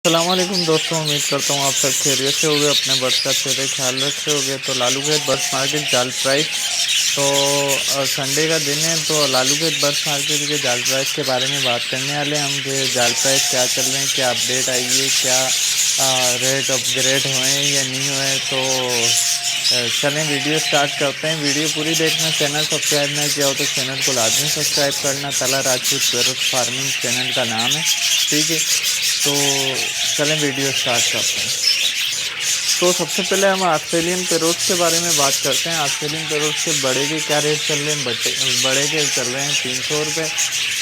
अस्सलामुअलैकुम दोस्तों, उम्मीद करता हूँ आप सब खैरियत से होंगे, अपने बर्ड्स का अच्छे से ख्याल रखे होंगे। तो लालू गेट बर्ड्स मार्केट जाल प्राइस, तो संडे का दिन है, तो लालू गेट बर्ड्स मार्केट के जाल प्राइस के बारे में बात करने वाले हैं हम कि जाल प्राइस क्या चल रहे हैं, क्या अपडेट आई है, क्या रेट अपग्रेड हुए हैं या नहीं हुए। तो चलें वीडियो स्टार्ट करते हैं। वीडियो पूरी देखना, चैनल सब्सक्राइब नहीं किया हो तो चैनल को लाजमी सब्सक्राइब करना। तला राजपूत पैरट फार्मिंग चैनल का नाम है, ठीक है। तो चलें वीडियो स्टार्ट करते हैं। तो सबसे पहले हम ऑस्ट्रेलियन पैरोट्स के बारे में बात करते हैं। ऑस्ट्रेलियन पैरोट्स के बड़े के क्या रेट चल रहे हैं। बड़े के चल रहे हैं 300 रुपये,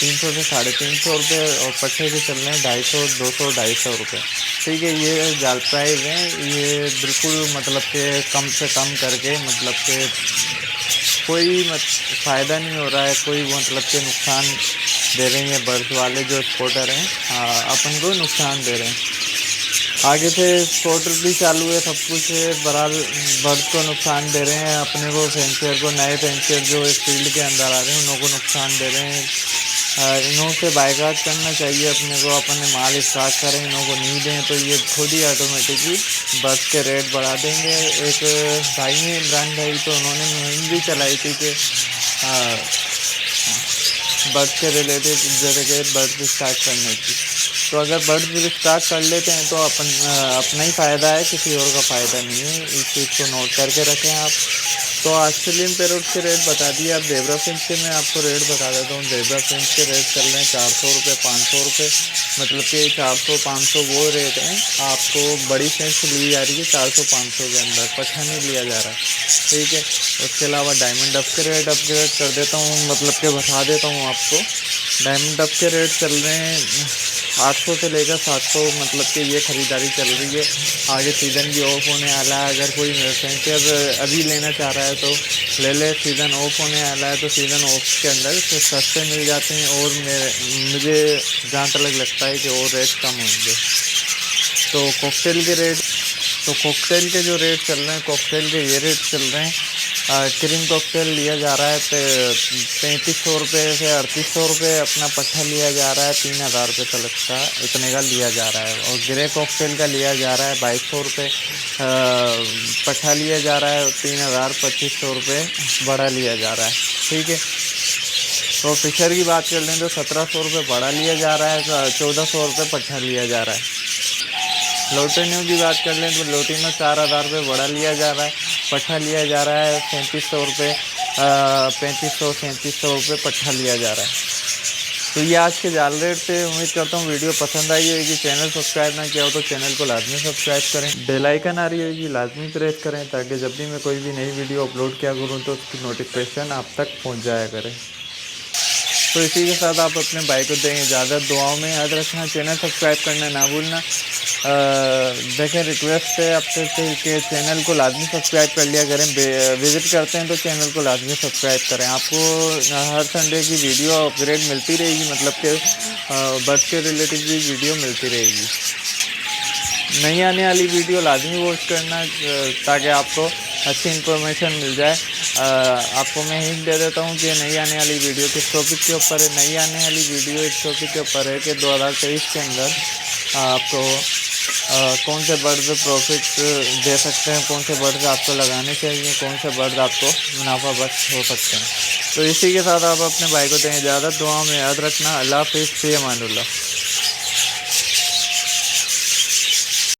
300 से 350 रुपये, और पट्टे के चल रहे हैं 250, 200, 250 रुपये, ठीक है। ये जाल प्राइस हैं, ये बिल्कुल मतलब कि कम से कम करके, मतलब कि कोई फ़ायदा नहीं हो रहा है, कोई मतलब कि नुकसान दे रहे हैं बर्ड्स वाले जो स्पॉटर हैं, अपन को नुकसान दे रहे हैं। आगे से स्पॉटर भी चालू है, सब कुछ है, बहरहाल बर्ड्स को नुकसान दे रहे हैं, अपने को फेंसियर को, नए फेंसियर जो इस फील्ड के अंदर आ रहे हैं उन को नुकसान दे रहे हैं। इन्हों से बाइकाट करना चाहिए अपने को, अपने माल स्टॉक करें, इन्हों को नहीं दें तो ये खुद ही ऑटोमेटिकली बर्ड्स के रेट बढ़ा देंगे। एक भाई हैं इमरान भाई, तो उन्होंने मुहिम भी चलाई थी कि बर्ड्स के रिलेटेड जगह बर्ड्स स्टार्ट करने की। तो अगर बर्ड्स स्टार्ट कर लेते हैं तो अपना ही फ़ायदा है, किसी और का फ़ायदा नहीं है। इस चीज़ को नोट करके रखें आप। तो ऑस्ट्रेलियन पैरोट्स के रेट बता दिए। अब ज़ेब्रा फिंच के मैं आपको रेट बता देता हूँ। ज़ेब्रा फिंच के रेट चल रहे हैं 400 रुपये, 500 रुपये, मतलब कि 400-500 वो रेट हैं। आपको बड़ी फिंच ली जा रही है 400-500 के अंदर, पट्ठा नहीं लिया जा रहा, ठीक है। उसके अलावा डायमंड डब के रेट अपग्रेड कर देता हूँ, मतलब कि बता देता हूँ आपको। डायमंड डब के रेट चल रहे हैं 800 से लेकर 700, मतलब कि ये ख़रीदारी चल रही है। आगे सीज़न भी ऑफ होने वाला है, अगर कोई फेंसियर अभी लेना चाह रहा है तो ले ले। सीज़न ऑफ होने वाला है, तो सीज़न ऑफ के अंदर तो सस्ते मिल जाते हैं, और मुझे जहाँ तक लगता है कि और रेट कम होंगे। तो कॉकटेल के रेट, तो कॉकटेल के जो रेट चल रहे हैं, कॉकटेल के ये रेट चल रहे हैं। क्रीम कॉकटेल लिया जा रहा है 3500 रुपये से 3800 रुपये, अपना पट्ठा लिया जा रहा है 3000 रुपये तक का, इतने का लिया जा रहा है। और ग्रे कॉकटेल का लिया जा रहा है 2200 रुपये, पट्ठा लिया जा रहा है 3000, 2500 रुपये बड़ा लिया जा रहा है, ठीक है। तो फिशर की बात कर लें तो 1700 रुपये बड़ा लिया जा रहा है, 1400 रुपये पट्ठा लिया जा रहा है। लोटिनो की बात कर लें तो लोटिनो 4000 रुपये बड़ा लिया जा रहा है, पट्ठा लिया जा रहा है 3500 रुपये, 3500-3700 रुपये पट्ठा लिया जा रहा है। तो ये आज के जाल रेट थे। उम्मीद करता हूँ वीडियो पसंद आई होगी। चैनल सब्सक्राइब ना किया हो तो चैनल को लाजमी सब्सक्राइब करें, बेल आइकन आ रही होगी लाजमी प्रेस करें, ताकि जब भी मैं कोई भी नई वीडियो अपलोड किया करूँ तो उसकी नोटिफिकेशन आप तक पहुँच जाया करें। तो इसी के साथ आप अपने भाई को देंगे इजाज़त। दुआओं में याद रखना, चैनल सब्सक्राइब करना ना भूलना। देखें, रिक्वेस्ट है आपसे कि चैनल को लाजमी सब्सक्राइब कर लिया करें। विज़िट करते हैं तो चैनल को लाजमी सब्सक्राइब करें। आपको हर संडे की वीडियो अपग्रेड मिलती रहेगी, मतलब कि बर्ड्स के रिलेटेड भी वीडियो मिलती रहेगी। नई आने वाली वीडियो लाजमी वॉच करना, ताकि आपको अच्छी इन्फॉर्मेशन मिल जाए। आपको मैं हिंट दे देता हूँ कि नई आने वाली वीडियो किस टॉपिक के ऊपर है। नई आने वाली वीडियो इस टॉपिक के ऊपर है कि 2023 के अंदर आपको कौन से बर्ड्स प्रॉफिट दे सकते हैं, कौन से बर्ड्स आपको लगाने चाहिए, कौन से बर्ड्स आपको मुनाफा बख्श हो सकते हैं। तो इसी के साथ आप अपने भाई को दें इजाज़त। दुआ में याद रखना। अल्लाह हाफ़िज़, फ़ी अमानिल्लाह।